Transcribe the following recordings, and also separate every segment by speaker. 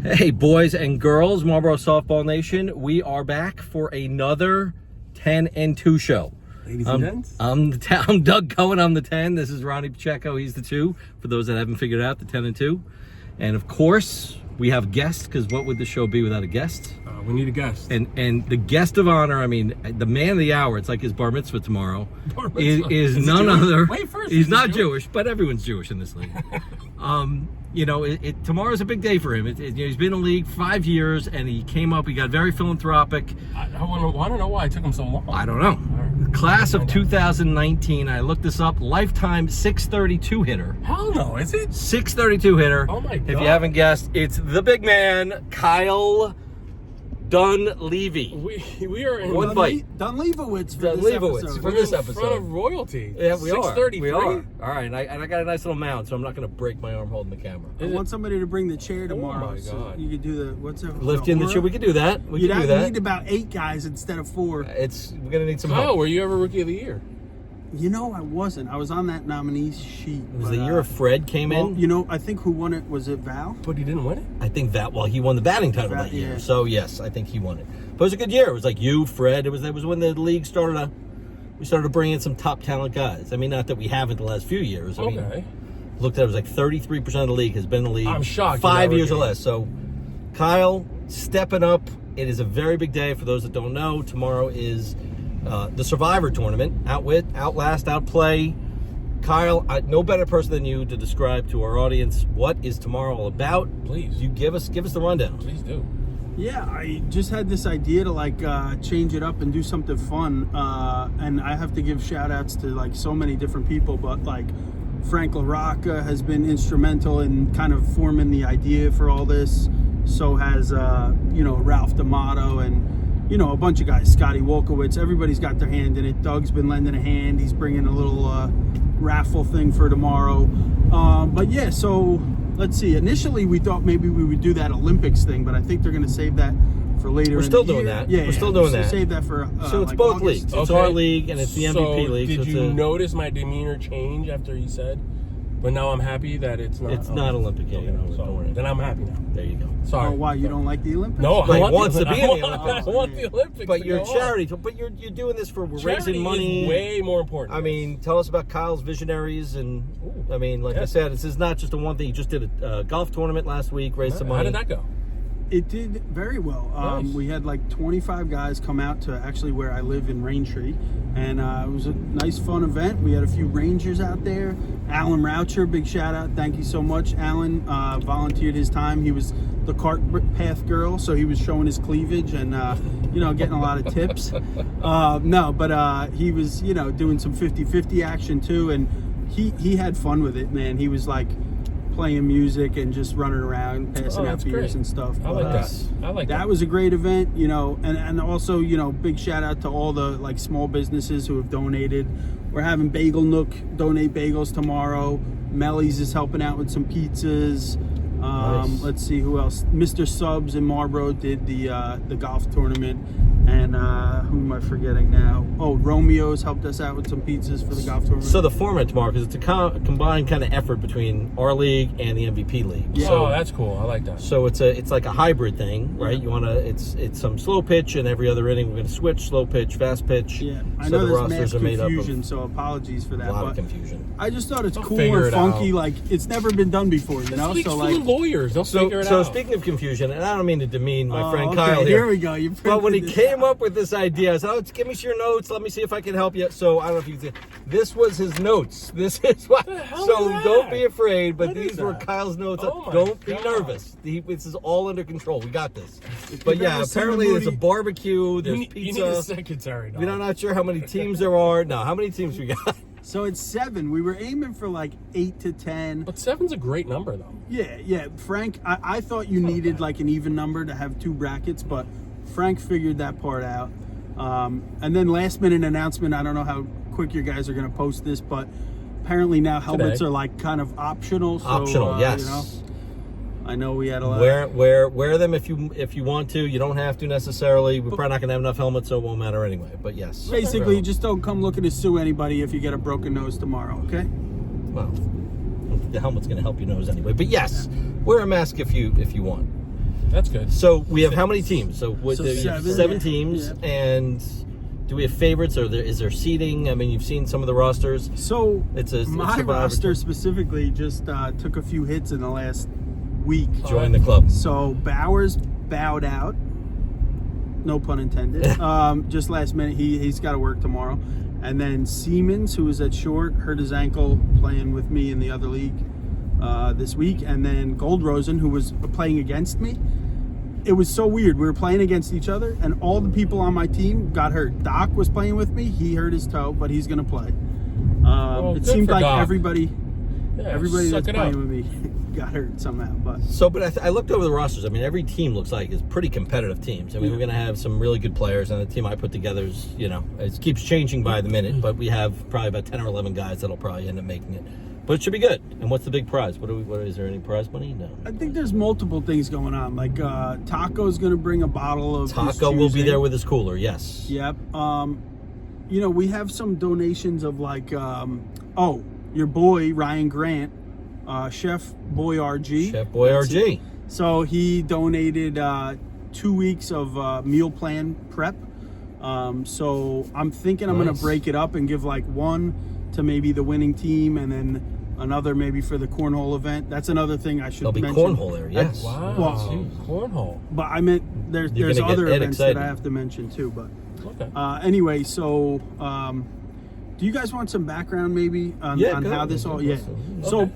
Speaker 1: Hey, boys and girls, Marlboro Softball Nation, we are back for another 10 and 2 show.
Speaker 2: Ladies and gents.
Speaker 1: I'm Doug Cohen, I'm the 10. This is Ronnie Pacheco, he's the 2. For those that haven't figured out, the 10 and 2. And of course, we have guests, because what would the show be without a guest?
Speaker 2: We need a guest.
Speaker 1: And the guest of honor, I mean, the man of the hour, it's like his bar mitzvah tomorrow, is none other.
Speaker 2: Wait, first,
Speaker 1: he's not Jewish, but everyone's Jewish in this league. You know, tomorrow's a big day for him. He's been in the league 5 years, and he came up. He got very philanthropic.
Speaker 2: I want to know why it took him so long.
Speaker 1: I don't know. Right. Class of 2019. I looked this up. Lifetime 632 hitter.
Speaker 2: Hell no, is it?
Speaker 1: 632 hitter.
Speaker 2: Oh my God!
Speaker 1: If you haven't guessed, it's the big man, Kyle Dunleavy.
Speaker 2: We are in
Speaker 1: one bite.
Speaker 3: Dunleavy
Speaker 1: for this episode.
Speaker 2: In front of royalty.
Speaker 1: Yeah, we are.
Speaker 2: 633.
Speaker 1: We are. All right, and I got a nice little mount, so I'm not going to break my arm holding the camera.
Speaker 3: I want somebody to bring the chair tomorrow.
Speaker 2: Oh my God.
Speaker 3: So you could do the
Speaker 1: lift in the chair. We could do that. We could do that.
Speaker 3: You need about 8 guys instead of 4.
Speaker 1: We're going to need some
Speaker 2: Kyle,
Speaker 1: help.
Speaker 2: were you ever Rookie of the Year?
Speaker 3: You know, I wasn't. I was on that nominees sheet.
Speaker 1: It was the year of Fred came in.
Speaker 3: You know, I think who won it, was it Val?
Speaker 2: But he didn't win it?
Speaker 1: I think he won the batting title that year. So, yes, I think he won it. But it was a good year. It was like you, Fred. It was when the league started we started to bring in some top talent guys. I mean, not that we haven't the last few years. I mean, looked at it was like 33% of the league has been in the league.
Speaker 2: I'm shocked.
Speaker 1: 5 years or less. So, Kyle, stepping up. It is a very big day for those that don't know. Tomorrow is the Survivor Tournament. Outwit, outlast, outplay. Kyle, no better person than you to describe to our audience what is tomorrow all about.
Speaker 2: Please.
Speaker 1: You give us the rundown.
Speaker 2: Please do.
Speaker 3: Yeah, I just had this idea to change it up and do something fun. And I have to give shout outs to so many different people, but Frank LaRocca has been instrumental in kind of forming the idea for all this. So has, Ralph D'Amato and, a bunch of guys, Scotty Wolkowitz. Everybody's got their hand in it. Doug's been lending a hand. He's bringing a little raffle thing for tomorrow. But yeah, so let's see. Initially, we thought maybe we would do that Olympics thing, but I think they're going to save that for later.
Speaker 1: We're still doing that. Yeah, we're still doing that.
Speaker 3: Save that for
Speaker 1: so it's both
Speaker 3: August.
Speaker 1: leagues. It's our league and it's the MVP league.
Speaker 2: Did you notice my demeanor change after you said? But now I'm happy that it's not.
Speaker 1: It's not Olympic yet.
Speaker 2: Then I'm happy now.
Speaker 1: There you go.
Speaker 2: Sorry.
Speaker 3: Oh, why you don't like the Olympics?
Speaker 2: No,
Speaker 1: I want to be in the Olympics.
Speaker 2: I want the Olympics.
Speaker 1: But you're charity. But you're doing this for raising money.
Speaker 2: Is way more important.
Speaker 1: I mean, tell us about Kyle's visionaries and. I mean, I said, this is not just a one thing. He just did a golf tournament last week, raised some money.
Speaker 2: How did that go?
Speaker 3: It did very well.
Speaker 2: Nice.
Speaker 3: We had 25 guys come out to actually where I live in Raintree, and it was a nice, fun event. We had a few Rangers out there. Alan Roucher, big shout out. Thank you so much. Alan volunteered his time. He was the cart path girl, so he was showing his cleavage and, getting a lot of tips. He was, doing some 50-50 action too, and he had fun with it, man. He was playing music and just running around, passing out beers and stuff.
Speaker 2: I like that. I like that.
Speaker 3: That was a great event, and also, big shout out to all the small businesses who have donated. We're having Bagel Nook donate bagels tomorrow. Melly's is helping out with some pizzas.
Speaker 1: Nice.
Speaker 3: Let's see who else. Mr. Subs in Marlboro did the golf tournament. And who am I forgetting now? Oh, Romeo's helped us out with some pizzas for the golf tournament.
Speaker 1: So the format tomorrow, because it's a combined kind of effort between our league and the MVP league.
Speaker 3: Yeah.
Speaker 2: So that's cool. I like that.
Speaker 1: So it's like a hybrid thing, right? You want to it's some slow pitch, and every other inning we're going to switch slow pitch, fast pitch.
Speaker 3: Yeah, I
Speaker 1: so
Speaker 3: know
Speaker 1: the
Speaker 3: there's
Speaker 1: rosters
Speaker 3: mass
Speaker 1: are made
Speaker 3: confusion,
Speaker 1: up of
Speaker 3: so apologies for that.
Speaker 1: a lot of confusion.
Speaker 3: I just thought it's
Speaker 2: They'll
Speaker 3: cool
Speaker 2: figure
Speaker 3: and
Speaker 2: it
Speaker 3: funky.
Speaker 2: out.
Speaker 3: It's never been done before,
Speaker 2: This league's
Speaker 3: So
Speaker 2: full of lawyers. They'll figure it out.
Speaker 1: So speaking of confusion, and I don't mean to demean my friend Kyle
Speaker 3: here.
Speaker 1: here.
Speaker 3: We go.
Speaker 1: But when he came up with this idea, I said, give me your notes. Let me see if I can help you. So I don't know if you can see. This was his notes. This is what. So don't be afraid. But these were Kyle's notes. Don't be nervous. This is all under control. We got this. But yeah, apparently there's a barbecue. There's pizza.
Speaker 2: You need a secretary.
Speaker 1: We're not sure how many teams there are. No, how many teams we got?
Speaker 3: So it's 7. We were aiming for 8 to 10.
Speaker 2: But 7's a great number, though.
Speaker 3: Yeah. Frank, I thought you needed an even number to have 2 brackets, but Frank figured that part out. And then last minute announcement. I don't know how quick you guys are going to post this, but apparently now helmets are kind of optional. So,
Speaker 1: optional, yes.
Speaker 3: I know we had a lot.
Speaker 1: Wear them if you want to. You don't have to necessarily. We're probably not going to have enough helmets, so it won't matter anyway. But yes.
Speaker 3: Basically, just don't come looking to sue anybody if you get a broken nose tomorrow. Okay.
Speaker 1: Well, the helmet's going to help your nose anyway. But yes, wear a mask if you want.
Speaker 2: That's good.
Speaker 1: So we have how many teams? So, seven teams,
Speaker 3: yeah.
Speaker 1: And do we have favorites, or is there seating? I mean, you've seen some of the rosters.
Speaker 3: So
Speaker 1: It's
Speaker 3: my roster specifically just took a few hits in the last week.
Speaker 1: Join the club.
Speaker 3: So Bowers bowed out. No pun intended. Just last minute. He's got to work tomorrow. And then Siemens, who was at short, hurt his ankle playing with me in the other league this week. And then Goldrosen, who was playing against me. It was so weird. We were playing against each other, and all the people on my team got hurt. Doc was playing with me. He hurt his toe, but he's going to play. It seemed like
Speaker 2: Doc.
Speaker 3: everybody
Speaker 2: suck
Speaker 3: that's
Speaker 2: it
Speaker 3: playing
Speaker 2: up.
Speaker 3: with me got hurt somehow. But
Speaker 1: I looked over the rosters. I mean, every team looks like is pretty competitive teams. I mean, we're going to have some really good players, and the team I put together is, it keeps changing by the minute, but we have probably about 10 or 11 guys that'll probably end up making it. But it should be good. And what's the big prize? What is there any prize money? No.
Speaker 3: I think there's multiple things going on. Like Taco's going to bring a bottle of his
Speaker 1: Taco will be
Speaker 3: juice
Speaker 1: there
Speaker 3: in.
Speaker 1: with his cooler. Yes.
Speaker 3: Yep. We have some donations of like, your boy Ryan Grant, Chef Boy RG.
Speaker 1: Chef Boy RG.
Speaker 3: So he donated 2 weeks of meal plan prep. So I'm thinking I'm going to break it up and give like one to maybe the winning team, and then another maybe for the cornhole event. That's another thing I should mention.
Speaker 1: There'll be cornhole there. Yes.
Speaker 2: Wow.
Speaker 3: Well,
Speaker 2: cornhole.
Speaker 3: But I meant there's
Speaker 1: gonna
Speaker 3: other
Speaker 1: get
Speaker 3: events
Speaker 1: excited.
Speaker 3: that I have to mention too. But
Speaker 2: Okay.
Speaker 3: anyway, so do you guys want some background maybe on
Speaker 1: go.
Speaker 3: how this all? Yeah.
Speaker 1: Okay.
Speaker 3: So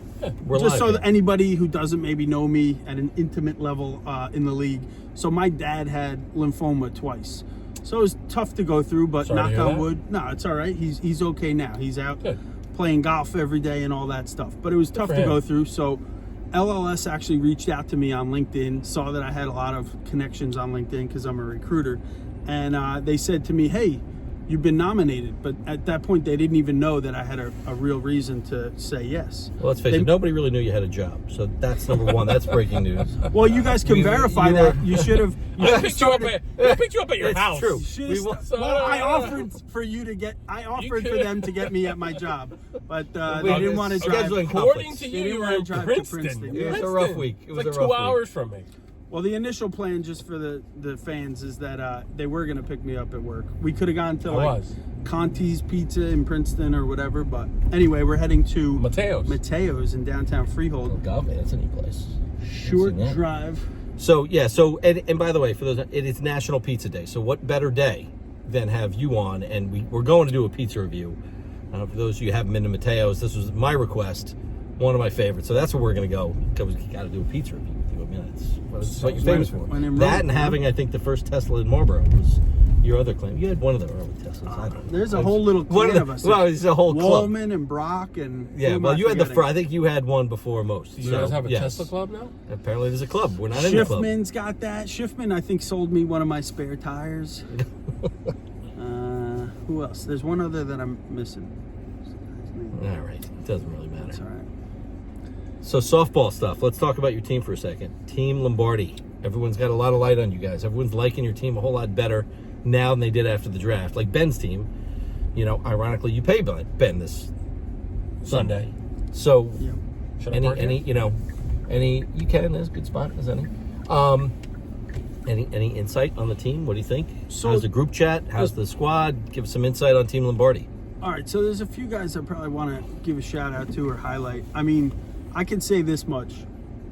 Speaker 1: We're
Speaker 3: just
Speaker 1: live
Speaker 3: so
Speaker 1: here.
Speaker 3: that anybody who doesn't maybe know me at an intimate level in the league. So my dad had lymphoma twice. So it was tough to go through, but
Speaker 2: Sorry to
Speaker 3: knock
Speaker 2: hear
Speaker 3: on
Speaker 2: that.
Speaker 3: wood. No, it's all right. He's okay now. He's out
Speaker 2: Good.
Speaker 3: playing golf every day and all that stuff. But it was tough
Speaker 2: for
Speaker 3: to
Speaker 2: him.
Speaker 3: go through. So LLS actually reached out to me on LinkedIn, saw that I had a lot of connections on LinkedIn because I'm a recruiter. And they said to me, hey, you've been nominated. But at that point, they didn't even know that I had a real reason to say yes.
Speaker 1: Well, let's face it, nobody really knew you had a job. So that's number one. That's breaking news.
Speaker 3: Well, you guys can verify
Speaker 1: you
Speaker 3: that.
Speaker 1: were-
Speaker 3: You should have.
Speaker 2: I picked you up at your
Speaker 1: It's
Speaker 2: house.
Speaker 1: true.
Speaker 3: We well, I
Speaker 2: no.
Speaker 3: offered for you to get. I offered for them to get me at my job, but they
Speaker 1: Wait,
Speaker 3: didn't want to drive.
Speaker 1: scheduling
Speaker 2: According
Speaker 1: conflicts.
Speaker 2: to
Speaker 3: They
Speaker 2: you,
Speaker 3: didn't
Speaker 2: you
Speaker 3: wanna
Speaker 2: were
Speaker 3: drive to
Speaker 2: Princeton.
Speaker 3: Princeton.
Speaker 1: It was a rough week. It was
Speaker 2: like
Speaker 1: a rough
Speaker 2: 2 hours from me.
Speaker 3: Well, the initial plan, just for the fans, is that they were going to pick me up at work. We could have gone to like Conti's Pizza in Princeton or whatever, but anyway, we're heading to Mateo's in downtown Freehold.
Speaker 1: God, man, that's a neat place.
Speaker 3: Short
Speaker 1: I've seen that.
Speaker 3: drive.
Speaker 1: So and by the way, for those, it is National Pizza Day. So what better day than have you on? And we're going to do a pizza review. For those of you who haven't been to Mateo's, this was my request, one of my favorites. So that's where we're going to go, because we got to do a pizza review with you. I mean, that's what you're famous for.
Speaker 3: when in
Speaker 1: That
Speaker 3: Rome,
Speaker 1: and
Speaker 3: huh?
Speaker 1: having, I think, the first Tesla in Marlboro was your other claim. You had one of the early Teslas. I don't know.
Speaker 3: There's a whole little clan of us.
Speaker 1: Well, it's a whole club.
Speaker 3: Wallman and Brock and
Speaker 1: Yeah,
Speaker 3: who am
Speaker 1: well,
Speaker 3: I
Speaker 1: you had the
Speaker 3: forgetting?
Speaker 1: I think you had one before most.
Speaker 2: Do you guys have a
Speaker 1: yes.
Speaker 2: Tesla club now?
Speaker 1: Apparently, there's a club. We're not in the club.
Speaker 3: Schiffman's got that. Schiffman, I think, sold me one of my spare tires. Who else? There's one other that I'm missing.
Speaker 1: All right, it doesn't really matter.
Speaker 3: That's all right.
Speaker 1: So softball stuff. Let's talk about your team for a second. Team Lombardi. Everyone's got a lot of light on you guys. Everyone's liking your team a whole lot better now than they did after the draft. Like Ben's team, ironically, you pay Ben this Sunday. So
Speaker 3: Yeah.
Speaker 2: Should I park
Speaker 1: any
Speaker 2: here?
Speaker 1: you can. There's a good spot. There's any insight on the team? What do you think?
Speaker 3: So-
Speaker 1: How's the group chat? How's the squad? Give us some insight on Team Lombardi.
Speaker 3: All right, so there's a few guys I probably want to give a shout out to or highlight. I mean, I can say this much.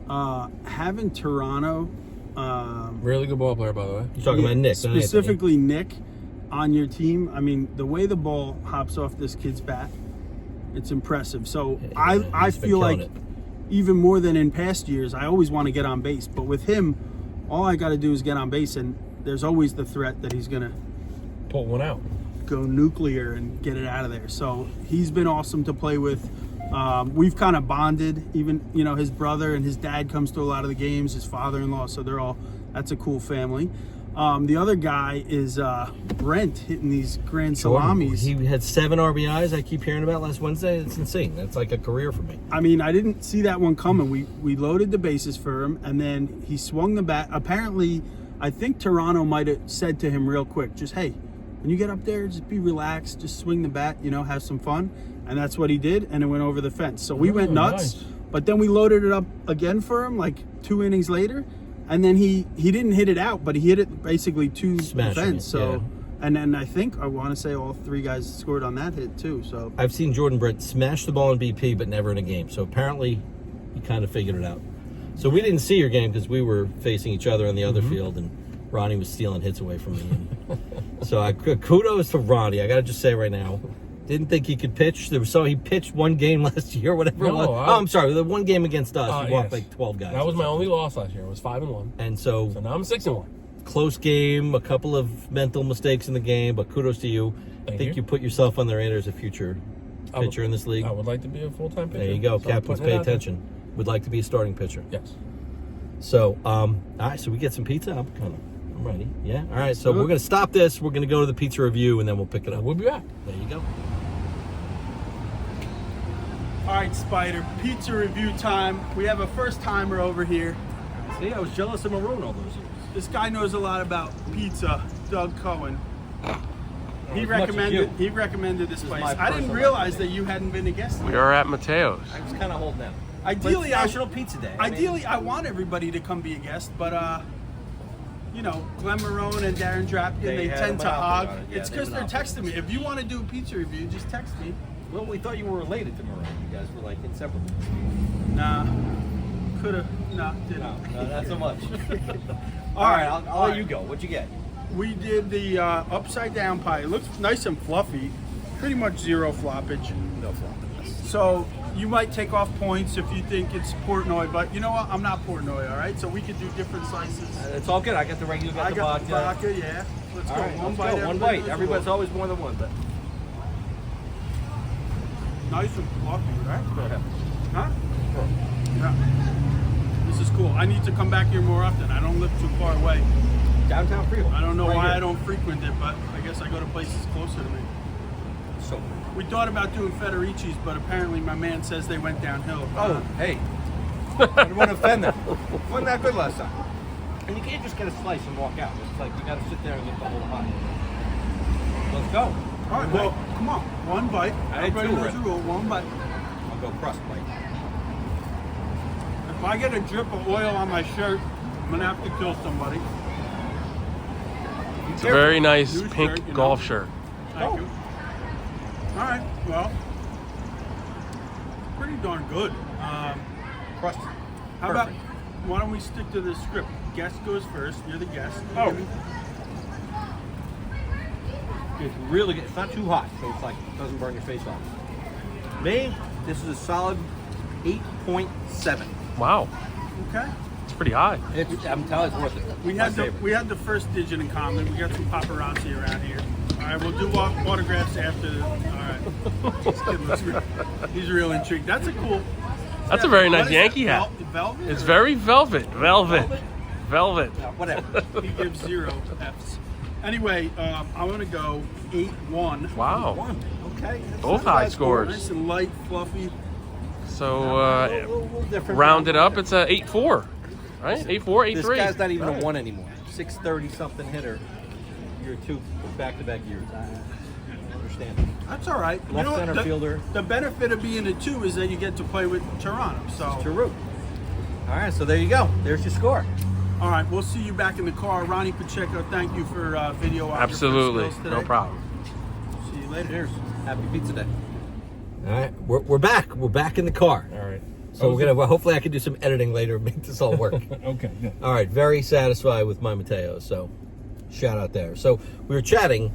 Speaker 3: Having Toronto,
Speaker 2: Really good ball player, by the way.
Speaker 1: You're talking about Nick, not Anthony.
Speaker 3: specifically Nick, on your team. I mean, the way the ball hops off this kid's bat, it's impressive. So I
Speaker 1: he's been
Speaker 3: feel
Speaker 1: killing
Speaker 3: like
Speaker 1: it.
Speaker 3: even more than in past years, I always want to get on base. But with him, all I got to do is get on base, and there's always the threat that he's going to
Speaker 2: Pull one out.
Speaker 3: go nuclear and get it out of there. So he's been awesome to play with. We've kind of bonded. Even his brother and his dad comes to a lot of the games. His father-in-law, so that's a cool family. The other guy is Brent hitting these grand salamis.
Speaker 1: He had 7 RBIs. I keep hearing about last Wednesday. It's insane. That's like a career for me.
Speaker 3: I mean, I didn't see that one coming. We loaded the bases for him, and then he swung the bat. Apparently, I think Toronto might have said to him real quick, just, hey, when you get up there, just be relaxed, just swing the bat, have some fun. And that's what he did, and it went over the fence. So we went nuts,
Speaker 2: nice.
Speaker 3: but then we loaded it up again for him, like 2 innings later, And then he didn't hit it out, but he hit it basically to the fence. So,
Speaker 1: yeah.
Speaker 3: And then I think I want to say all 3 guys scored on that hit too. So
Speaker 1: I've seen Jordan Brett smash the ball in BP, but never in a game. So apparently, he kind of figured it out. So we didn't see your game because we were facing each other on the other field, and Ronnie was stealing hits away from me. So kudos to Ronnie. I got to just say right now, didn't think he could pitch. He pitched one game last year, whatever it was. I'm sorry, the one game against us, he walked like 12 guys.
Speaker 2: That was my only loss last year. It was 5-1.
Speaker 1: And so
Speaker 2: now I'm 6-1.
Speaker 1: Close game, a couple of mental mistakes in the game, but kudos to you. I think you put yourself on the radar as a future pitcher in this league.
Speaker 2: I would like to be a full-time pitcher.
Speaker 1: There you go.
Speaker 2: So
Speaker 1: Captains pay attention. Would like to be a starting pitcher.
Speaker 2: Yes.
Speaker 1: So, all right, so we get some pizza. I'm ready. Yeah? All right, so we're going to stop this. We're going to go to the pizza review, and then we'll pick it up.
Speaker 2: We'll be back.
Speaker 1: There you go.
Speaker 3: all right, Spider, pizza review time. We have a first-timer over here.
Speaker 1: See, I was jealous of Marone all those years.
Speaker 3: This guy knows a lot about pizza, Doug Cohen. He
Speaker 1: as much as you.
Speaker 3: recommended this place.
Speaker 1: my
Speaker 3: I didn't
Speaker 1: personal
Speaker 3: realize that you hadn't been a guest
Speaker 2: We
Speaker 3: yet.
Speaker 2: are at Mateo's.
Speaker 1: I was kind of holding out.
Speaker 3: Ideally,
Speaker 1: But it's National Pizza Day.
Speaker 3: Ideally, I want everybody to come be a guest, but you know, Glenn Marone and Darren Drapkin, they
Speaker 1: had
Speaker 3: tend
Speaker 1: a
Speaker 3: to hog.
Speaker 1: monopoly on it. Yeah,
Speaker 3: It's
Speaker 1: they
Speaker 3: because they're
Speaker 1: monopolized
Speaker 3: texting me. If you want to do a pizza review, just text me.
Speaker 1: well, we thought you were related to Marone. You guys were like inseparable.
Speaker 3: Nah, coulda, nah, didn't.
Speaker 1: No, not so much.
Speaker 3: All
Speaker 1: All
Speaker 3: right,
Speaker 1: right, I'll
Speaker 3: all
Speaker 1: let you go. What'd you get?
Speaker 3: We did the upside down pie. It looks nice and fluffy. Pretty much zero floppage.
Speaker 1: No problem.
Speaker 3: So you might take off points if you think it's Portnoy, but you know what? I'm not Portnoy, all right? So we could do different slices.
Speaker 1: It's all good. I got the regular,
Speaker 3: I got the vodka, yeah. Let's
Speaker 1: All
Speaker 3: go.
Speaker 1: right,
Speaker 3: One
Speaker 1: let's
Speaker 3: bite.
Speaker 1: go. One bite. Everybody's always more than one, but
Speaker 3: Nice and fluffy, right?
Speaker 1: go ahead.
Speaker 3: Huh? Yeah. This is cool. I need to come back here more often. I don't live too far away.
Speaker 1: Downtown Freehold.
Speaker 3: I don't know
Speaker 1: Right
Speaker 3: why
Speaker 1: here.
Speaker 3: I don't frequent it, but I guess I go to places closer to me.
Speaker 1: So,
Speaker 3: We thought about doing Federici's, but apparently my man says they went downhill.
Speaker 1: hey. I didn't want to offend them. Wasn't that good last time? And you can't just get a slice and walk out. It's like you got to sit there and get the whole pie. Let's go.
Speaker 3: All right, well, come on. One bite.
Speaker 1: I had
Speaker 3: Everybody
Speaker 1: two
Speaker 3: knows the
Speaker 1: already.
Speaker 3: rule. One bite.
Speaker 1: I'll go crust bite.
Speaker 3: If I get a drip of oil on my shirt, I'm going to have to kill somebody.
Speaker 2: It's a very nice
Speaker 3: New
Speaker 2: pink
Speaker 3: shirt, you know.
Speaker 2: golf shirt.
Speaker 3: Thank you. All right, well, pretty darn good.
Speaker 1: Crust.
Speaker 3: How about, why don't we stick to the script? Guest goes first. You're the guest.
Speaker 1: Oh. It's really good. It's not too hot, so it's like it doesn't burn your face off. Me, this is a solid 8.7.
Speaker 2: Wow.
Speaker 3: Okay.
Speaker 2: It's pretty high.
Speaker 1: I'm telling you, it's worth it.
Speaker 3: We had the first digit in common. We got some paparazzi around here. All right, we'll do autographs after. All right. Just kidding. He's real intrigued. That's a cool.
Speaker 2: That's a very
Speaker 3: What
Speaker 2: nice
Speaker 3: is
Speaker 2: Yankee
Speaker 3: it?
Speaker 2: hat.
Speaker 3: Velvet?
Speaker 2: It's
Speaker 3: or-
Speaker 2: very velvet. Velvet.
Speaker 1: Yeah, whatever.
Speaker 3: He gives 0 Fs. Anyway, I'm gonna go 8-1.
Speaker 2: Wow.
Speaker 1: One. Okay.
Speaker 2: Both high
Speaker 3: Nice
Speaker 2: scores.
Speaker 3: and light, fluffy.
Speaker 2: So
Speaker 1: A little different.
Speaker 2: rounded up, it's a 8-4. Right? 8-4,
Speaker 1: This
Speaker 2: 8-3.
Speaker 1: guy's not even a 1 anymore. 630 something hitter. Year 2, back-to-back years. I understand.
Speaker 3: That's all right.
Speaker 1: Left center fielder.
Speaker 3: The benefit of being a 2 is that you get to play with Toronto. So,
Speaker 1: True. All right, so there you go. There's your score.
Speaker 3: all right, we'll see you back in the car. Ronnie Pacheco, thank you for videographer
Speaker 2: Absolutely.
Speaker 3: skills today.
Speaker 2: No problem.
Speaker 3: See you later.
Speaker 1: Cheers. Happy Pizza Day. All right, we're back. We're back in the car.
Speaker 2: All right.
Speaker 1: So we're gonna. Hopefully, I can do some editing later and make this all work.
Speaker 2: Okay, good.
Speaker 1: All right, very satisfied with my Mateo. So, shout out there. So we were chatting.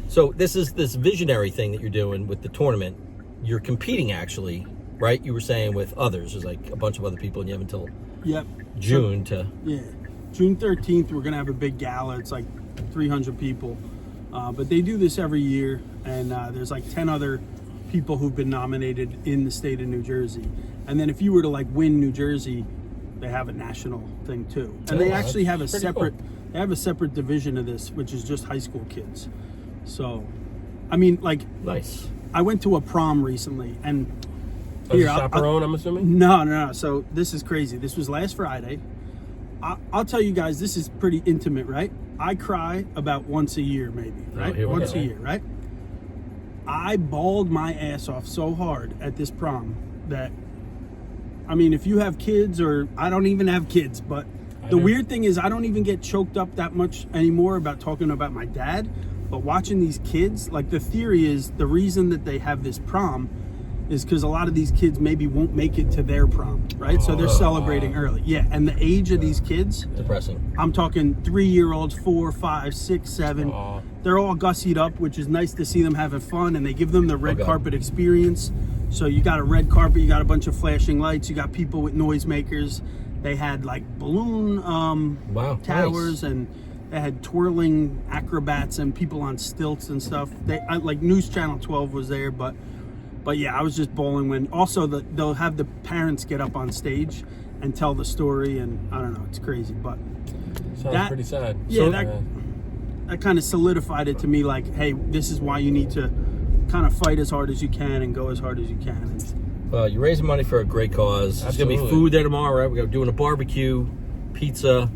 Speaker 1: So this is this visionary thing that you're doing with the tournament. You're competing actually, right? You were saying with others. There's like a bunch of other people, and you have until
Speaker 3: Yep.
Speaker 1: June to.
Speaker 3: Yeah. June 13th, we're going to have a big gala. It's like 300 people. But they do this every year, and there's like 10 other people who've been nominated in the state of New Jersey. And then if you were to like win New Jersey, they have a national thing too. And they actually have a
Speaker 2: pretty
Speaker 3: separate they have a separate division of this, which is just high school kids. So, I mean, like,
Speaker 1: Nice.
Speaker 3: I went to a prom recently, and
Speaker 2: As a
Speaker 3: here, I'll-
Speaker 2: chaperone, I'm assuming?
Speaker 3: no. So this is crazy. This was last Friday. I'll tell you guys, this is pretty intimate, right? I cry about once a year, maybe, right?
Speaker 1: here we
Speaker 3: Once
Speaker 1: go.
Speaker 3: a year, right? I bawled my ass off so hard at this prom that, I mean, if you have kids, or I don't even have kids, but The weird thing is I don't even get choked up that much anymore about talking about my dad, but watching these kids, like the theory is the reason that they have this prom is because a lot of these kids maybe won't make it to their prom, right? So they're celebrating early. Yeah, and the age of these kids,
Speaker 1: depressing.
Speaker 3: I'm talking 3-year-olds, 4, 5, 6, 7. They're all gussied up, which is nice to see them having fun, and they give them the red carpet experience. So you got a red carpet, you got a bunch of flashing lights, you got people with noisemakers. They had like balloon towers, and they had twirling acrobats and people on stilts and stuff. Like News Channel 12 was there, but yeah, I was just bowling when. Also, they'll have the parents get up on stage and tell the story, and I don't know, it's crazy, but
Speaker 2: sounds pretty sad.
Speaker 3: Yeah, that kind of solidified it to me. Like, hey, this is why you need to kind of fight as hard as you can and go as hard as you can.
Speaker 1: Well, you're raising money for a great cause.
Speaker 2: Absolutely.
Speaker 1: There's gonna be food there tomorrow, right? We're doing a barbecue, pizza,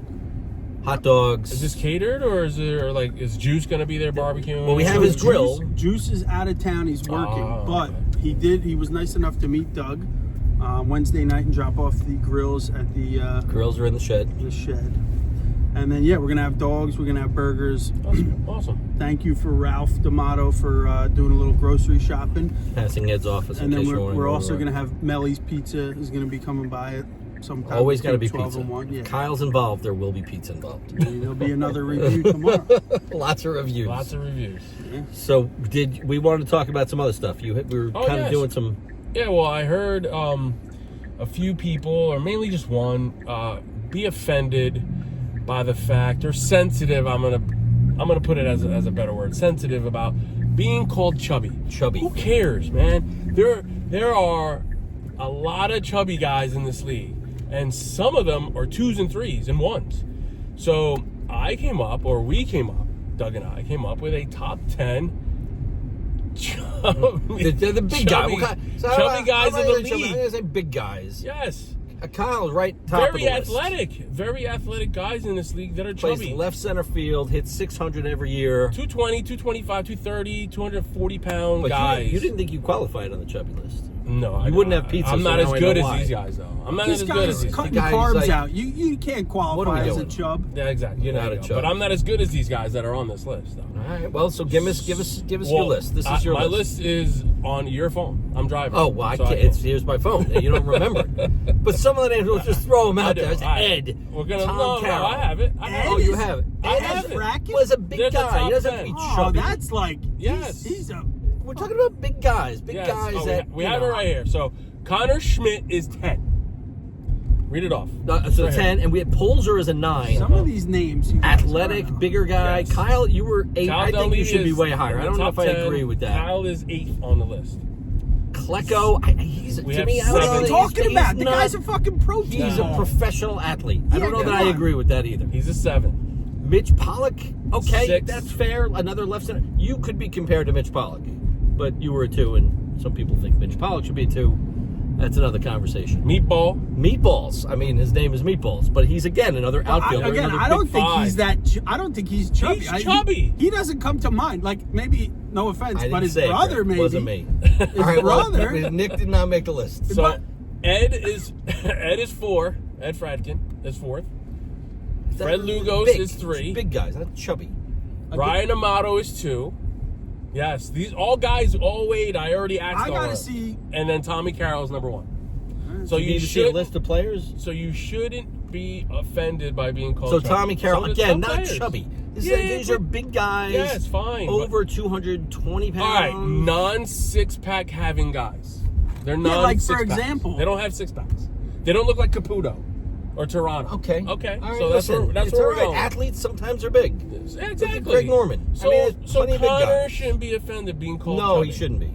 Speaker 1: hot dogs.
Speaker 2: Is this catered, or is Juice gonna be there barbecuing?
Speaker 1: Well, we have his grill.
Speaker 3: Juice is out of town. He's working, but he was nice enough to meet Doug Wednesday night and drop off the grills at the
Speaker 1: grills are in the shed.
Speaker 3: And then we're gonna have dogs. We're gonna have burgers.
Speaker 2: Awesome.
Speaker 3: Thank you for Ralph D'Amato for doing a little grocery shopping.
Speaker 1: Passing Ed's office.
Speaker 3: And then we're also gonna have Melly's Pizza is gonna be coming by it sometime.
Speaker 1: Always gotta be
Speaker 3: 12
Speaker 1: pizza.
Speaker 3: And 1. Yeah.
Speaker 1: Kyle's involved. There will be pizza involved.
Speaker 3: There'll be another review tomorrow.
Speaker 1: Lots of reviews.
Speaker 2: Yeah.
Speaker 1: So we wanted to talk about some other stuff? We were kind of doing some.
Speaker 2: Yeah. Well, I heard a few people, or mainly just one, be offended by the fact, or sensitive. I'm gonna put it as a better word. Sensitive about being called chubby.
Speaker 1: Chubby.
Speaker 2: Who cares, man? There are a lot of chubby guys in this league, and some of them are 2s and 3s and 1s. So we came up, Doug and I came up with a top 10 chubby.
Speaker 1: They're the big
Speaker 2: chubby,
Speaker 1: guy.
Speaker 2: Chubby guys in the league.
Speaker 1: I'm gonna say big guys.
Speaker 2: Yes.
Speaker 1: Kyle's right top of the list.
Speaker 2: Very athletic guys in this league that are
Speaker 1: Plays
Speaker 2: chubby.
Speaker 1: left center field, hits 600 every year.
Speaker 2: 220, 225, 230, 240-pound
Speaker 1: But
Speaker 2: guys.
Speaker 1: you didn't think you qualified on the chubby list.
Speaker 2: No,
Speaker 1: you wouldn't have pizza.
Speaker 2: I'm not
Speaker 1: so
Speaker 2: as good as
Speaker 1: why.
Speaker 2: these guys, though. I'm not as good as these
Speaker 3: cutting
Speaker 1: guys.
Speaker 3: carbs
Speaker 1: Like,
Speaker 3: out. You can't qualify as a chub.
Speaker 2: Yeah, exactly. You're not a chub. But I'm not as good as these guys that are on this list, though.
Speaker 1: All right. Well, so give us your list. This is your
Speaker 2: my
Speaker 1: list.
Speaker 2: list is on your phone. I'm driving.
Speaker 1: Oh, well, I can't. Here's my phone. You don't remember. But some of the names, we'll just throw them out there. It's Ed.
Speaker 2: We're gonna.
Speaker 1: Tom Carroll.
Speaker 2: I have it.
Speaker 1: Oh, you have it.
Speaker 2: Ed
Speaker 1: was a big guy. He doesn't have to be chubby.
Speaker 3: Oh, that's like
Speaker 2: yes.
Speaker 3: He's a.
Speaker 1: We're talking about big guys. Big guys that
Speaker 2: we have it right here. So Connor Schmidt is 10. Read it off.
Speaker 1: So 10, and we had Polzer as a 9.
Speaker 3: Some of these names.
Speaker 1: Athletic, bigger guy.
Speaker 2: Yes.
Speaker 1: Kyle, you were 8.
Speaker 2: Kyle
Speaker 1: I think
Speaker 2: Dunleavy
Speaker 1: you should be
Speaker 2: is
Speaker 1: way higher. I don't know if I
Speaker 2: 10.
Speaker 1: agree with that.
Speaker 2: Kyle is 8th on the list.
Speaker 1: Klecko, to me,
Speaker 3: What are you talking about? The
Speaker 1: not,
Speaker 3: guy's a fucking pro.
Speaker 1: He's a professional athlete. I don't know that I agree with that either.
Speaker 2: He's a 7.
Speaker 1: Mitch Pollock, okay,
Speaker 2: 6.
Speaker 1: that's fair. Another left center. You could be compared to Mitch Pollock, but you were a 2, and some people think Mitch Pollock should be a 2. That's another conversation. Meatballs. I mean, his name is Meatballs, but he's again another outfielder.
Speaker 3: I don't think he's that. I don't think he's chubby.
Speaker 2: He's chubby.
Speaker 3: He doesn't come to mind. Like maybe, no offense,
Speaker 1: I
Speaker 3: but his
Speaker 1: didn't say
Speaker 3: brother
Speaker 1: it
Speaker 3: maybe.
Speaker 1: wasn't me.
Speaker 3: His brother.
Speaker 1: Well, Nick did not make the list.
Speaker 2: So Ed is 4. Ed Fradkin is 4th. Fred Lugos is 3.
Speaker 1: Big guys, not chubby.
Speaker 2: Ryan Amato is 2. Yes, these all guys all weighed. I already asked.
Speaker 3: I gotta see.
Speaker 2: And then Tommy Carroll is number 1. So you
Speaker 1: need to see a list of players.
Speaker 2: So you shouldn't be offended by being called.
Speaker 1: So
Speaker 2: chubby.
Speaker 1: Tommy Carroll again, not
Speaker 2: players.
Speaker 1: chubby. These are big guys.
Speaker 2: Yes, fine.
Speaker 1: Over 220 pounds.
Speaker 2: All right, non-6-pack having guys. They're non.
Speaker 3: Like for example,
Speaker 2: they don't have 6-packs. They don't look like Caputo or Toronto.
Speaker 1: Okay.
Speaker 2: All right,
Speaker 1: so that's where we're going. Athletes sometimes are big.
Speaker 2: Exactly.
Speaker 1: Greg Norman.
Speaker 2: So, Connor shouldn't be offended being called.
Speaker 1: No,
Speaker 2: chubby.
Speaker 1: he shouldn't be.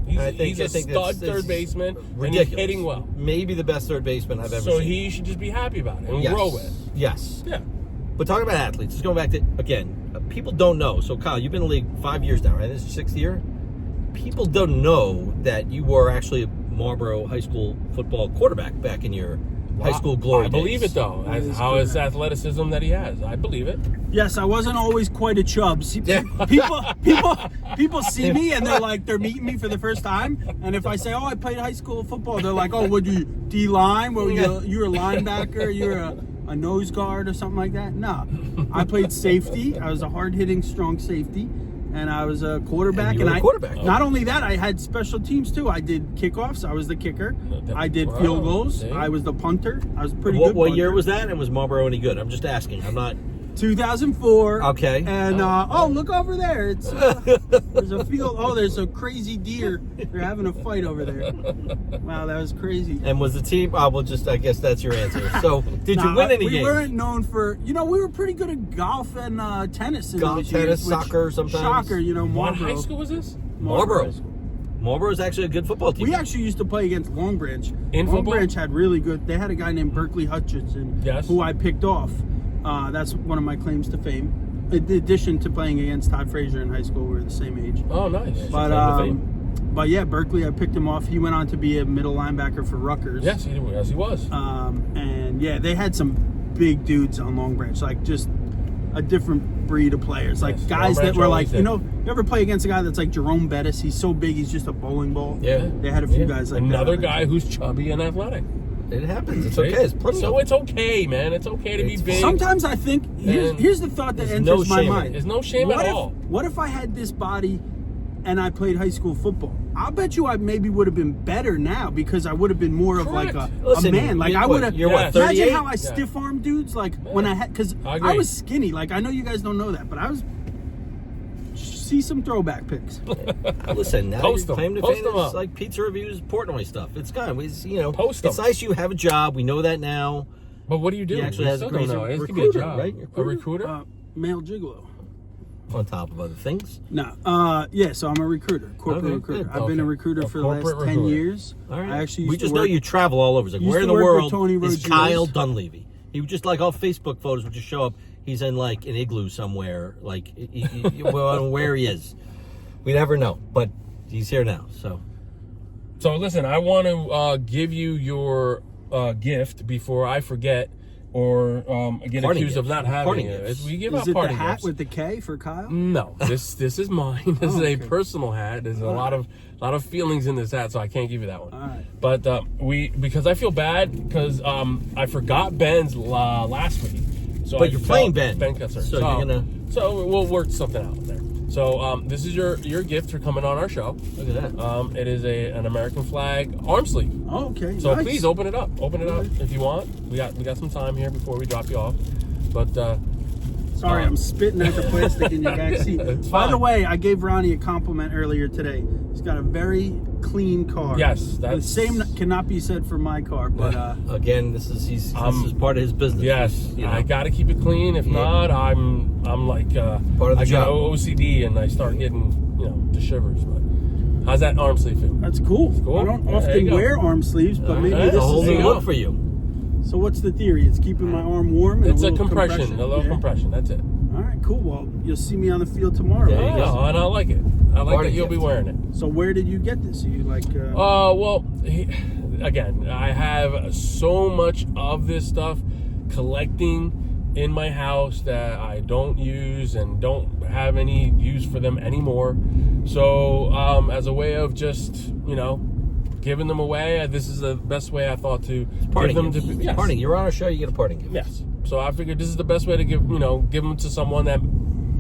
Speaker 2: He's a stud third baseman, and he's hitting well.
Speaker 1: Maybe the best third baseman I've ever seen.
Speaker 2: So he should just be happy about it and grow with.
Speaker 1: Yes.
Speaker 2: Yeah.
Speaker 1: But talking about athletes, just going back to, again, people don't know. So, Kyle, you've been in the league 5 years now, right? This is your 6th year? People don't know that you were actually a Marlboro High School football quarterback back in your high school glory days.
Speaker 2: I believe it, though. How is athleticism that he has? I believe it.
Speaker 3: Yes, I wasn't always quite a chub. See, people see me and they're meeting me for the first time. And if I say, "Oh, I played high school football," they're like, "Oh, would you D-line? Well, you're a linebacker. You're a a nose guard or something like that. No, I played safety. I was a hard-hitting, strong safety, and I was a quarterback.
Speaker 1: And you were a quarterback.
Speaker 3: Not only that, I had special teams too. I did kickoffs. I was the kicker. I did
Speaker 2: Wow.
Speaker 3: field goals.
Speaker 2: See?
Speaker 3: I was the punter. I was pretty good.
Speaker 1: What year
Speaker 3: punter.
Speaker 1: was that? And was Marlboro any good? I'm just asking. I'm not.
Speaker 3: 2004.
Speaker 1: Okay.
Speaker 3: And look over there. It's there's a field. Oh, there's a crazy deer. They're having a fight over there. Wow, that was crazy.
Speaker 1: And was the team? I guess that's your answer. So, did you win any
Speaker 3: we
Speaker 1: games?
Speaker 3: weren't known for. We were pretty good at golf and tennis. In
Speaker 1: Golf,
Speaker 3: those years,
Speaker 1: tennis,
Speaker 3: which-
Speaker 1: soccer sometimes.
Speaker 3: Shocker,
Speaker 2: What
Speaker 3: Marlboro.
Speaker 2: high school was this?
Speaker 1: Marlboro. Marlboro's actually a good football team.
Speaker 3: We actually used to play against Long Branch.
Speaker 2: In
Speaker 3: Long
Speaker 2: football?
Speaker 3: Branch had really good. They had a guy named Berkeley Hutchinson,
Speaker 2: Yes.
Speaker 3: who I picked off. That's one of my claims to fame. In addition to playing against Todd Frazier in high school, we were the same age.
Speaker 2: Oh, nice.
Speaker 3: But yeah, Berkeley, I picked him off. He went on to be a middle linebacker for Rutgers.
Speaker 2: Yes, he was.
Speaker 3: And yeah, they had some big dudes on Long Branch, like just a different breed of players, like
Speaker 2: Yes,
Speaker 3: guys
Speaker 2: Long
Speaker 3: that
Speaker 2: Branch
Speaker 3: were
Speaker 2: always
Speaker 3: like,
Speaker 2: did.
Speaker 3: you ever play against a guy that's like Jerome Bettis? He's so big, he's just a bowling ball.
Speaker 1: Yeah.
Speaker 3: They had a few guys like
Speaker 2: Another
Speaker 3: that.
Speaker 2: guy who's chubby and athletic.
Speaker 1: It happens. It's
Speaker 2: See?
Speaker 1: okay. It's plenty
Speaker 2: So
Speaker 1: of
Speaker 2: it's okay, man. It's okay to be
Speaker 1: It's
Speaker 2: big.
Speaker 3: Sometimes I think
Speaker 2: And
Speaker 3: here's the thought that
Speaker 1: there's
Speaker 3: enters
Speaker 1: no
Speaker 3: my
Speaker 1: shame in
Speaker 3: mind.
Speaker 2: There's no shame
Speaker 3: what
Speaker 2: at
Speaker 3: if,
Speaker 2: all.
Speaker 3: What if I had this body and I played high school football? I'll bet you I maybe would have been better now because I would have been more of like
Speaker 2: Correct.
Speaker 3: a
Speaker 1: Listen,
Speaker 3: man. Like I
Speaker 1: what,
Speaker 3: would have.
Speaker 1: you're what,
Speaker 3: Imagine
Speaker 1: 38?
Speaker 3: how I stiff arm dudes like when I had because
Speaker 2: I
Speaker 3: I
Speaker 2: agree.
Speaker 3: was skinny. Like I know you guys don't know that, but I was. See some throwback pics.
Speaker 1: Listen, now
Speaker 2: Post
Speaker 1: your
Speaker 2: them.
Speaker 1: claim to
Speaker 2: Post
Speaker 1: fame
Speaker 2: them
Speaker 1: is
Speaker 2: up.
Speaker 1: like pizza reviews, Portnoy stuff. It's kind of,
Speaker 2: Post
Speaker 1: it's
Speaker 2: them.
Speaker 1: nice you have a job. We know that now.
Speaker 2: But what do you do?
Speaker 1: He actually
Speaker 2: We
Speaker 1: has a
Speaker 2: still don't
Speaker 1: crazy
Speaker 2: know. It could be a
Speaker 1: recruiter,
Speaker 2: job.
Speaker 1: right?
Speaker 2: A recruiter?
Speaker 3: Male gigolo.
Speaker 1: On top of other things.
Speaker 3: No. Yeah. So I'm a recruiter, corporate
Speaker 1: Okay,
Speaker 3: recruiter.
Speaker 1: good.
Speaker 3: I've been a
Speaker 2: Okay.
Speaker 3: recruiter
Speaker 2: A
Speaker 3: for the last
Speaker 2: corporate
Speaker 3: 10
Speaker 2: recruiter.
Speaker 3: years.
Speaker 1: All right.
Speaker 3: I actually
Speaker 1: we
Speaker 3: used
Speaker 1: just
Speaker 3: to
Speaker 1: know
Speaker 3: work,
Speaker 1: you travel all over. It's like,
Speaker 3: used
Speaker 1: where in
Speaker 3: to
Speaker 1: the
Speaker 3: work with
Speaker 1: world
Speaker 3: Tony
Speaker 1: is
Speaker 3: Rogers.
Speaker 1: Kyle Dunleavy? He would just like all Facebook photos would just show up. He's in like an igloo somewhere. Like, we don't know where he is. We never know. But he's here now.
Speaker 2: So listen, I want to give you your gift before I forget or get
Speaker 1: Party
Speaker 2: accused of
Speaker 1: gifts.
Speaker 2: not having
Speaker 1: Party
Speaker 2: it.
Speaker 1: gifts.
Speaker 2: We give
Speaker 3: Is
Speaker 2: out
Speaker 3: it the
Speaker 2: party
Speaker 3: hat
Speaker 2: gifts.
Speaker 3: with the K for Kyle?
Speaker 2: No, this is mine. This is a
Speaker 3: okay.
Speaker 2: personal hat. There's a lot of feelings in this hat, so I can't give you that one.
Speaker 3: All right.
Speaker 2: But because I feel bad because I forgot Ben's last week. So
Speaker 1: But
Speaker 2: I
Speaker 1: you're
Speaker 2: felt
Speaker 1: playing Ben.
Speaker 2: Ben Kessler.
Speaker 1: So you're gonna-
Speaker 2: So we'll work something out there. So this is your gift for coming on our show.
Speaker 1: Look at that.
Speaker 2: It is an American flag arm sleeve.
Speaker 3: Oh, okay.
Speaker 2: So
Speaker 3: nice.
Speaker 2: please open it up. Open it up if you want. We got some time here before we drop you off. But
Speaker 3: Sorry, I'm spitting at the plastic in your back seat.
Speaker 2: It's
Speaker 3: By the
Speaker 2: fine.
Speaker 3: way, I gave Ronnie a compliment earlier today. He's got a very clean car.
Speaker 2: Yes,
Speaker 3: the
Speaker 2: that's
Speaker 3: same cannot be said for my car, but
Speaker 1: Again, this is part of his business.
Speaker 2: yes,
Speaker 1: You know.
Speaker 2: I got to keep it clean. If not, I'm like
Speaker 1: Part of the
Speaker 2: I get
Speaker 1: job.
Speaker 2: OCD and I start getting the shivers. But how's that arm sleeve feel?
Speaker 3: that's cool.
Speaker 2: cool.
Speaker 3: I don't
Speaker 2: Yeah, there
Speaker 3: often
Speaker 2: you go.
Speaker 3: wear arm sleeves, but maybe
Speaker 2: right,
Speaker 3: this
Speaker 1: a whole
Speaker 3: is
Speaker 1: new
Speaker 2: there you
Speaker 1: look
Speaker 2: go.
Speaker 1: for you.
Speaker 3: So what's the theory? It's keeping my arm warm and
Speaker 2: It's
Speaker 3: a
Speaker 2: a
Speaker 3: little
Speaker 2: compression, a little
Speaker 3: Yeah.
Speaker 2: compression. That's it.
Speaker 3: All right, cool. Well, you'll see me on the field tomorrow.
Speaker 1: There you
Speaker 3: right?
Speaker 1: go.
Speaker 2: And I like it. I like
Speaker 1: Party
Speaker 2: that you'll be
Speaker 1: gift.
Speaker 2: wearing it.
Speaker 3: So where did you get this? Are you like?
Speaker 2: Well, again, I have so much of this stuff collecting in my house that I don't use and don't have any use for them anymore. So, as a way of just, giving them away, this is the best way I thought to
Speaker 1: Parting
Speaker 2: give them
Speaker 1: gift.
Speaker 2: to. Yes.
Speaker 1: Parting. You're on a show. You get a parting gift.
Speaker 2: Yes. So I figured this is the best way to give them to someone that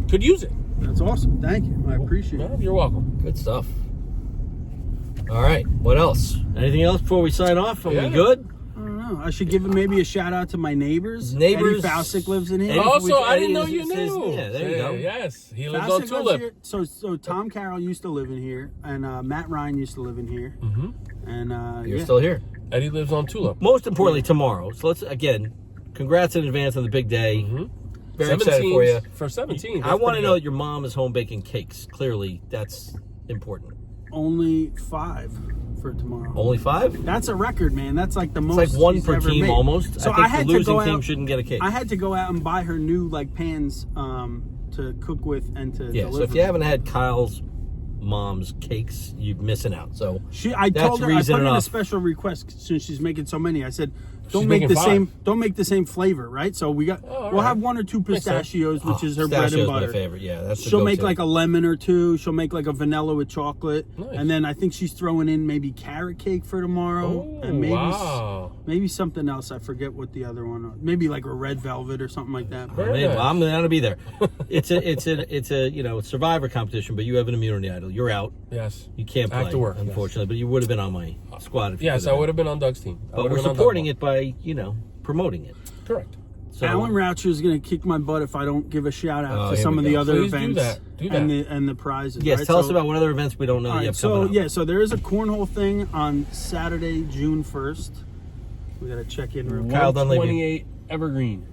Speaker 2: could use it.
Speaker 3: That's awesome. Thank you. I appreciate it.
Speaker 2: Well, you're welcome.
Speaker 1: Good stuff. All right. What else? Anything else before we sign off? Are
Speaker 2: Yeah.
Speaker 1: we good?
Speaker 3: I don't know. I should give maybe a shout out to my neighbors.
Speaker 1: Neighbors.
Speaker 3: Eddie Fausick lives in here.
Speaker 1: Eddie-
Speaker 2: Also, I
Speaker 1: Eddie
Speaker 2: didn't know
Speaker 1: is-
Speaker 2: you
Speaker 1: says-
Speaker 2: knew.
Speaker 1: yeah, there you go.
Speaker 2: Yes, he lives
Speaker 3: Faucick
Speaker 2: on
Speaker 3: lives
Speaker 2: Tulip.
Speaker 3: here. So Tom Carroll used to live in here, and Matt Ryan used to live in here.
Speaker 2: Mm-hmm.
Speaker 3: And
Speaker 1: You're
Speaker 3: yeah.
Speaker 1: still here.
Speaker 2: Eddie lives on Tulip.
Speaker 1: Most importantly, tomorrow. So let's again, congrats in advance on the big day.
Speaker 2: Mm-hmm.
Speaker 1: Very excited for you.
Speaker 2: For 17.
Speaker 1: I want to know that your mom is home baking cakes. Clearly, that's important.
Speaker 3: only 5 for tomorrow.
Speaker 1: Only 5?
Speaker 3: That's a record, man. That's like the most.
Speaker 1: It's like one
Speaker 3: she's
Speaker 1: per
Speaker 3: ever
Speaker 1: team
Speaker 3: made.
Speaker 1: almost.
Speaker 3: So
Speaker 1: I think
Speaker 3: had
Speaker 1: the
Speaker 3: to
Speaker 1: losing
Speaker 3: go
Speaker 1: team
Speaker 3: out,
Speaker 1: shouldn't get a cake.
Speaker 3: I had to go out and buy her new like pans to cook with and to
Speaker 1: Yeah,
Speaker 3: deliver.
Speaker 1: so if you haven't had Kyle's mom's cakes, you're missing out. So
Speaker 3: I
Speaker 1: that's
Speaker 3: told her I
Speaker 1: reason
Speaker 3: put in a
Speaker 1: enough.
Speaker 3: special request since she's making so many. I said, don't make the same flavor, right? So we'll have 1 or 2 pistachios, which is her bread and butter.
Speaker 1: My favorite. Yeah, that's
Speaker 3: She'll make like a lemon or 2. She'll make like a vanilla with chocolate,
Speaker 2: Nice.
Speaker 3: and then I think she's throwing in maybe carrot cake for tomorrow, and maybe something else. I forget what the other one. Maybe like a red velvet or something like that.
Speaker 2: Very nice.
Speaker 1: I'm gonna be there. It's a Survivor competition, but you have an immunity idol. You're out.
Speaker 2: Yes.
Speaker 1: You can't play.
Speaker 2: I have to work,
Speaker 1: unfortunately, but you would have been on my squad. If you
Speaker 2: Yes, I would have been on Doug's team.
Speaker 1: But we're supporting it by promoting it.
Speaker 2: Correct.
Speaker 1: So,
Speaker 3: Alan Roucher is going to kick my butt if I don't give a shout out to
Speaker 1: here
Speaker 3: some
Speaker 1: we
Speaker 3: of the
Speaker 1: go.
Speaker 3: other
Speaker 2: Please
Speaker 3: events
Speaker 2: do that.
Speaker 3: and the prizes.
Speaker 1: yes,
Speaker 3: right?
Speaker 1: tell us about what other events we don't know
Speaker 3: All right,
Speaker 1: yet. coming up.
Speaker 3: so there is a cornhole thing on Saturday, June 1st. We got to check in real quick.
Speaker 1: Kyle Dunleavy.
Speaker 2: 28 Evergreen.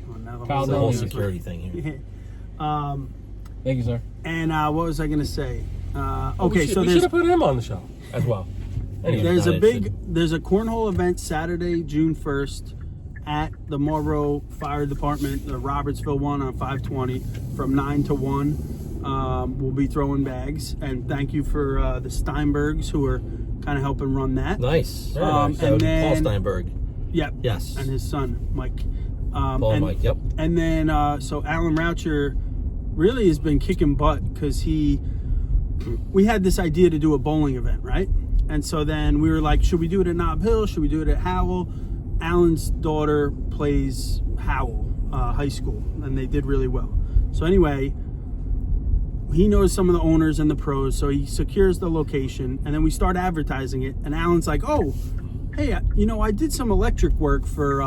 Speaker 3: Oh, now the
Speaker 2: Kyle
Speaker 3: whole
Speaker 1: the whole
Speaker 2: Dunleavy.
Speaker 1: security thing here.
Speaker 2: Thank you, sir.
Speaker 3: And what was I going to say?
Speaker 2: We should have put him on the show as well. Anyway,
Speaker 3: there's
Speaker 1: not
Speaker 3: a cornhole event Saturday, June 1st at the Marlboro Fire Department, the Robertsville one on 520 from 9 to 1. We'll be throwing bags, and thank you for the Steinbergs who are kind of helping run that.
Speaker 1: Nice.
Speaker 2: Very nice.
Speaker 1: So
Speaker 3: And
Speaker 1: Paul
Speaker 3: then,
Speaker 1: Steinberg.
Speaker 3: yep,
Speaker 1: Yes.
Speaker 3: and his son Mike.
Speaker 1: Paul and Mike. Yep.
Speaker 3: And then so Alan Roucher really has been kicking butt because we had this idea to do a bowling event, right? And so then we were like, should we do it at Nob Hill? Should we do it at Howell? Alan's daughter plays Howell High School, and they did really well. So anyway, he knows some of the owners and the pros, so he secures the location, and then we start advertising it. And Alan's like, oh, hey, I did some electric work for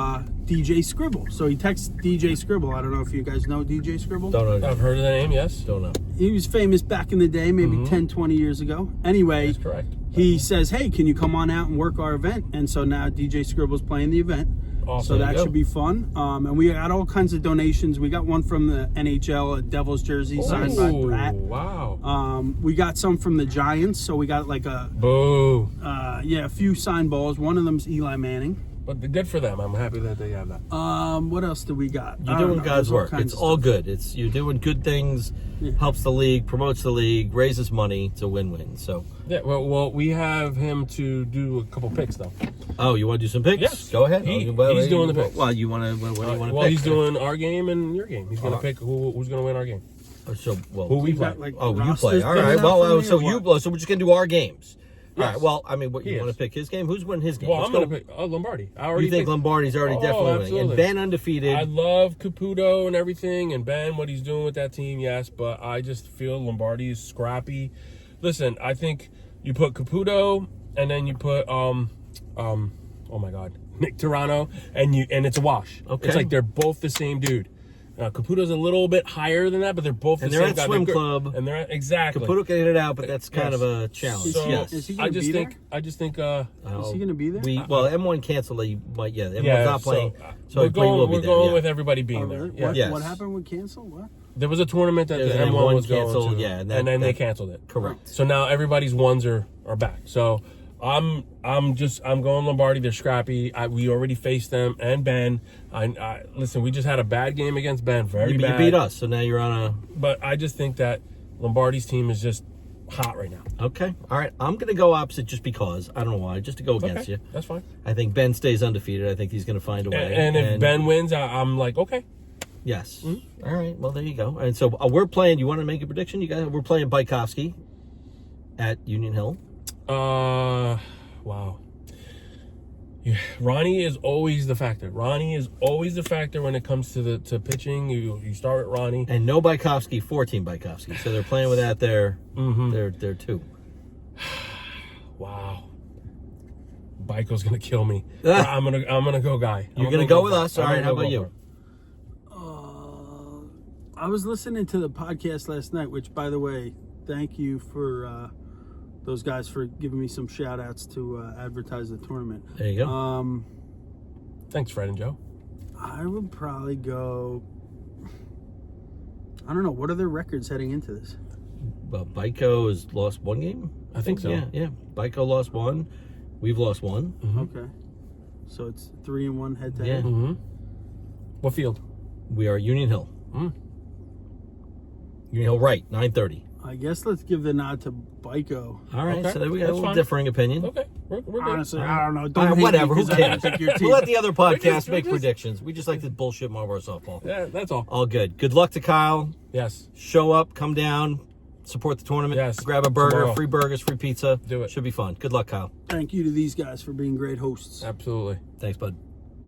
Speaker 3: DJ Scribble. So he texts DJ Scribble. I don't know if you guys know DJ Scribble.
Speaker 1: Don't know.
Speaker 2: I've heard of the name, yes.
Speaker 1: Don't know.
Speaker 3: He was famous back in the day, maybe 10, 20 years ago. Anyway,
Speaker 2: That's correct.
Speaker 3: he says, hey, can you come on out and work our event? And so now DJ Scribble's playing the event.
Speaker 2: Awesome.
Speaker 3: So
Speaker 2: There
Speaker 3: that
Speaker 2: you go.
Speaker 3: should be fun. And we got all kinds of donations. We got one from the NHL, a Devil's jersey signed by
Speaker 2: Ooh,
Speaker 3: Pratt.
Speaker 2: wow.
Speaker 3: We got some from the Giants. So we got like
Speaker 2: Boo.
Speaker 3: a few signed balls. One of them's Eli Manning.
Speaker 2: But good for them. I'm happy that they have that.
Speaker 3: What else do we got?
Speaker 1: You're
Speaker 3: I don't
Speaker 1: doing
Speaker 3: know.
Speaker 1: God's
Speaker 3: There's all
Speaker 1: work.
Speaker 3: kinds
Speaker 1: It's
Speaker 3: of
Speaker 1: all
Speaker 3: stuff.
Speaker 1: good. You're doing good things, helps the league, promotes the league, raises money. It's a win-win. So,
Speaker 2: Yeah, well, we have him to do a couple picks, though.
Speaker 1: oh, you want to do some picks?
Speaker 2: Yes.
Speaker 1: Go ahead.
Speaker 2: He's doing the picks.
Speaker 1: Well, you want to? What do you want to
Speaker 2: Well,
Speaker 1: pick?
Speaker 2: he's doing our game and your game. He's going to pick who's going to win our game.
Speaker 1: So, well,
Speaker 2: Who we
Speaker 3: You
Speaker 2: play.
Speaker 3: got, like,
Speaker 1: oh, you
Speaker 3: rosters
Speaker 1: play. All
Speaker 3: printed
Speaker 1: right.
Speaker 3: out
Speaker 1: Well,
Speaker 3: for me
Speaker 1: so
Speaker 3: or what?
Speaker 1: so we're just gonna do our games. All
Speaker 2: Yes.
Speaker 1: right. Well, I mean, what
Speaker 2: He
Speaker 1: you want
Speaker 2: is.
Speaker 1: to pick his game? Who's winning his game?
Speaker 2: Well,
Speaker 1: Let's
Speaker 2: I'm going
Speaker 1: go.
Speaker 2: to pick Lombardi. I already
Speaker 1: You think
Speaker 2: picked-
Speaker 1: Lombardi's already
Speaker 2: Oh,
Speaker 1: definitely winning, and
Speaker 2: absolutely.
Speaker 1: Ben undefeated.
Speaker 2: I love Caputo and everything, and Ben, what he's doing with that team, yes, but I just feel Lombardi is scrappy. Listen, I think you put Caputo, and then you put oh my God, Nick Tirano, and it's a wash.
Speaker 1: Okay.
Speaker 2: It's like they're both the same dude. Caputo's a little bit higher than that, but they're both the
Speaker 1: And
Speaker 2: same
Speaker 1: they're at
Speaker 2: guy.
Speaker 1: swim
Speaker 2: good.
Speaker 1: club.
Speaker 2: And they're at, exactly.
Speaker 1: Caputo can hit it out, but that's kind
Speaker 2: Yes.
Speaker 1: of a challenge.
Speaker 2: So,
Speaker 1: yes.
Speaker 3: Is he
Speaker 2: I
Speaker 3: gonna
Speaker 2: just
Speaker 3: be
Speaker 2: think.
Speaker 3: there?
Speaker 2: I just think.
Speaker 3: Is he going to be there?
Speaker 1: Well, M1 canceled. He might. Yeah, M1's
Speaker 2: Yeah,
Speaker 1: not playing. So
Speaker 2: we're
Speaker 1: he probably will
Speaker 2: going.
Speaker 1: be
Speaker 2: We're
Speaker 1: there.
Speaker 2: going
Speaker 1: yeah.
Speaker 2: with everybody being
Speaker 3: Oh,
Speaker 2: there.
Speaker 3: really?
Speaker 2: Yeah.
Speaker 3: What,
Speaker 1: Yes.
Speaker 3: what happened with cancel? What?
Speaker 2: There was a tournament that
Speaker 1: There's
Speaker 2: the
Speaker 1: an
Speaker 2: M1 was
Speaker 1: M1
Speaker 2: going
Speaker 1: canceled,
Speaker 2: to,
Speaker 1: yeah, and
Speaker 2: and then
Speaker 1: that-
Speaker 2: they canceled it.
Speaker 1: Correct.
Speaker 2: So now everybody's ones are back. So I'm going Lombardi. They're scrappy. We already faced them and Ben. I listen. We just had a bad game against Ben. Very
Speaker 1: You
Speaker 2: bad.
Speaker 1: beat us, so now you're on a.
Speaker 2: But I just think that Lombardi's team is just hot right now.
Speaker 1: Okay. All right. I'm going to go opposite just because. I don't know why. Just to go against
Speaker 2: Okay,
Speaker 1: you.
Speaker 2: that's fine.
Speaker 1: I think Ben stays undefeated. I think he's going to find a way.
Speaker 2: And if Ben wins, I'm like, okay.
Speaker 1: Yes. All right. Well, there you go. And so we're playing. You want to make a prediction? You guys, we're playing Baikovsky at Union Hill.
Speaker 2: Wow. Yeah, Ronnie is always the factor. Ronnie is always the factor when it comes to pitching. You start with Ronnie.
Speaker 1: And no Baikovsky, 14 Baikovsky. So they're playing without their two.
Speaker 2: Wow. Baiko's gonna kill me. I'm gonna go guy.
Speaker 1: You're gonna go with us. All right. How about you?
Speaker 3: I was listening to the podcast last night, which, by the way, thank you for those guys for giving me some shout outs to advertise the tournament.
Speaker 1: There you go.
Speaker 2: Thanks, Fred and Joe.
Speaker 3: I would probably go. I don't know. What are their records heading into this?
Speaker 1: Well, Baiko has lost one game.
Speaker 2: I think so.
Speaker 1: Yeah. Baiko lost one. We've lost one.
Speaker 3: Okay. So it's 3-1 head to
Speaker 1: Yeah.
Speaker 3: head.
Speaker 2: Mm-hmm. What field?
Speaker 1: We are Union Hill. Union Hill, right? 9:30.
Speaker 3: I guess let's give the nod to Baiko.
Speaker 1: All right.
Speaker 2: Okay,
Speaker 1: So there we got a
Speaker 2: that's
Speaker 1: little
Speaker 2: fine.
Speaker 1: differing opinion.
Speaker 2: Okay. We're good.
Speaker 3: Honestly, I don't know. Don't hate me
Speaker 1: whatever. Who
Speaker 3: 'cause I don't
Speaker 1: cares?
Speaker 3: pick your team.
Speaker 1: We'll let the other podcasts
Speaker 2: We're
Speaker 1: make
Speaker 2: just-
Speaker 1: predictions. We just like to bullshit more of our softball.
Speaker 2: Yeah, that's all.
Speaker 1: All good. Good luck to Kyle.
Speaker 2: Yes.
Speaker 1: Show up, come down, support the tournament.
Speaker 2: Yes.
Speaker 1: Grab a burger,
Speaker 2: Tomorrow.
Speaker 1: free burgers, free pizza.
Speaker 2: Do it.
Speaker 1: Should be fun. Good luck, Kyle.
Speaker 3: Thank you to these guys for being great hosts.
Speaker 2: Absolutely.
Speaker 1: Thanks, bud.